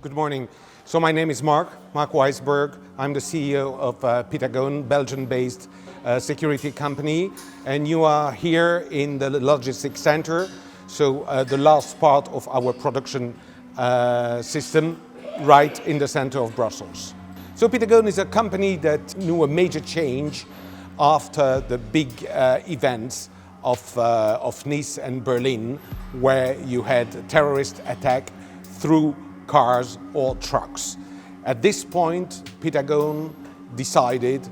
Good morning. So my name is Mark Weisberg. I'm the CEO of Pitagone, Belgian-based security company. And you are here in the logistics center. So the last part of our production system, right in the center of Brussels. So Pitagone is a company that knew a major change after the big events of Nice and Berlin, where you had terrorist attack through cars or trucks. At this point, Pitagone decided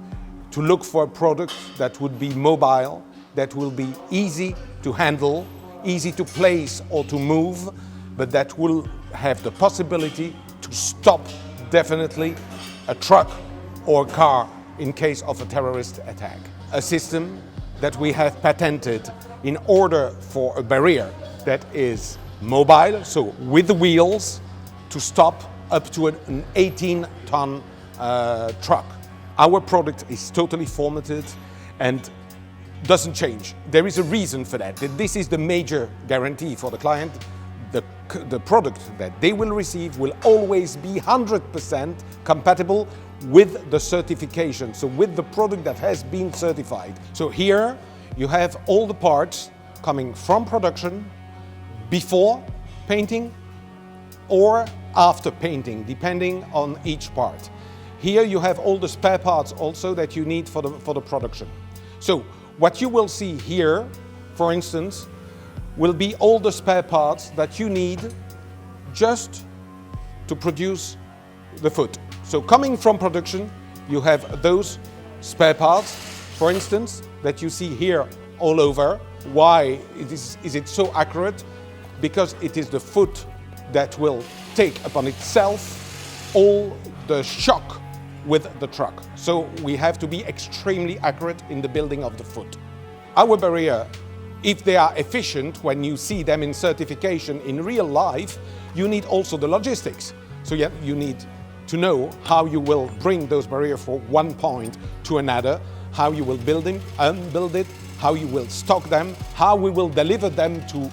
to look for a product that would be mobile, that will be easy to handle, easy to place or to move, but that will have the possibility to stop definitely a truck or car in case of a terrorist attack. A system that we have patented in order for a barrier that is mobile, so with the wheels, to stop up to an 18-ton truck. Our product is totally formatted and doesn't change. There is a reason for that. This is the major guarantee for the client. The product that they will receive will always be 100% compatible with the certification, so with the product that has been certified. So here you have all the parts coming from production, before painting or after painting, depending on each part. Here you have all the spare parts also that you need for the production. So what you will see here, for instance, will be all the spare parts that you need just to produce the foot. So coming from production, you have those spare parts, for instance, that you see here all over. Why is it so accurate? Because it is the foot that will take upon itself all the shock with the truck. So we have to be extremely accurate in the building of the foot. Our barrier, if they are efficient, when you see them in certification in real life, you need also the logistics. So you need to know how you will bring those barriers from one point to another, how you will build them, unbuild it, how you will stock them, how we will deliver them to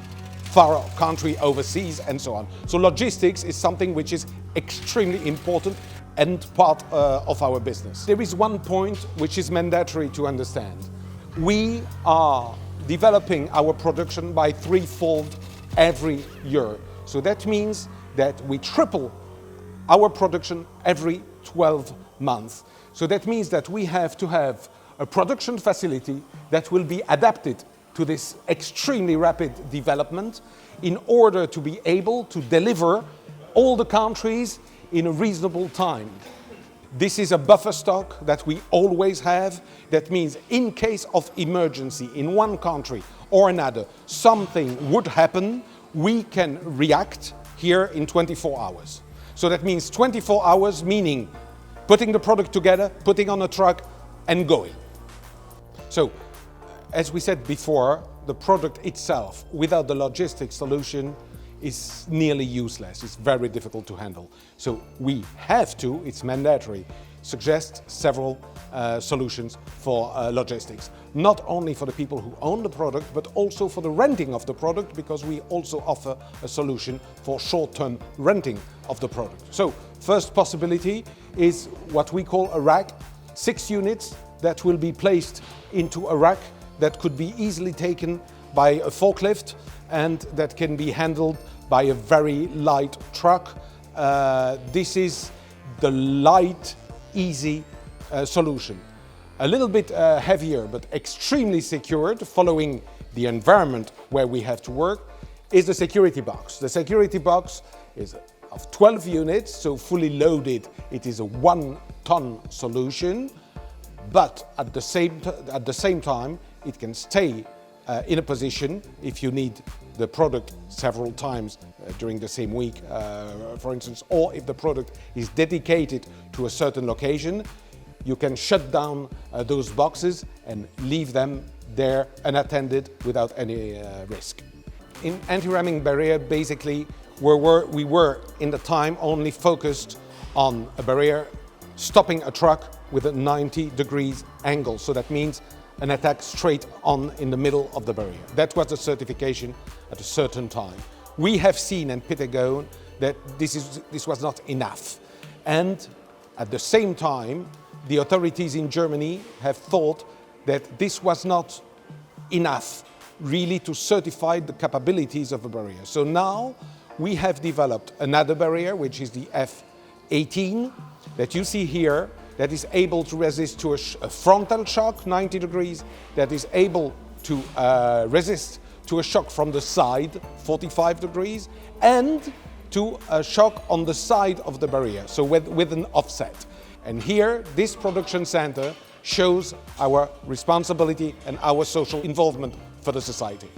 far country overseas, and so on. So logistics is something which is extremely important and part of our business. There is one point which is mandatory to understand. We are developing our production by threefold every year. So that means that we triple our production every 12 months. So that means that we have to have a production facility that will be adapted to this extremely rapid development in order to be able to deliver all the countries in a reasonable time. This is a buffer stock that we always have. That means in case of emergency in one country or another, something would happen, we can react here in 24 hours. So that means 24 hours, meaning putting the product together, putting on a truck and going. So, as we said before, the product itself, without the logistics solution, is nearly useless. It's very difficult to handle. So we have to, it's mandatory, suggest several solutions for logistics. Not only for the people who own the product, but also for the renting of the product, because we also offer a solution for short-term renting of the product. So first possibility is what we call a rack, 6 units that will be placed into a rack that could be easily taken by a forklift and that can be handled by a very light truck. This is the light, easy solution. A little bit heavier, but extremely secured, following the environment where we have to work, is the security box. The security box is of 12 units, so fully loaded, it is a 1-ton solution, but at the same time, it can stay in a position if you need the product several times during the same week, for instance, or if the product is dedicated to a certain location, you can shut down those boxes and leave them there unattended without any risk. In anti-ramming barrier, basically, we were in the time only focused on a barrier stopping a truck with a 90 degrees angle. So that means an attack straight on in the middle of the barrier. That was the certification at a certain time. We have seen in Pitagone that this was not enough. And at the same time, the authorities in Germany have thought that this was not enough really to certify the capabilities of a barrier. So now we have developed another barrier, which is the F18, that you see here, that is able to resist to a frontal shock, 90 degrees, that is able to resist to a shock from the side, 45 degrees, and to a shock on the side of the barrier, so with an offset. And here, this production center shows our responsibility and our social involvement for the society.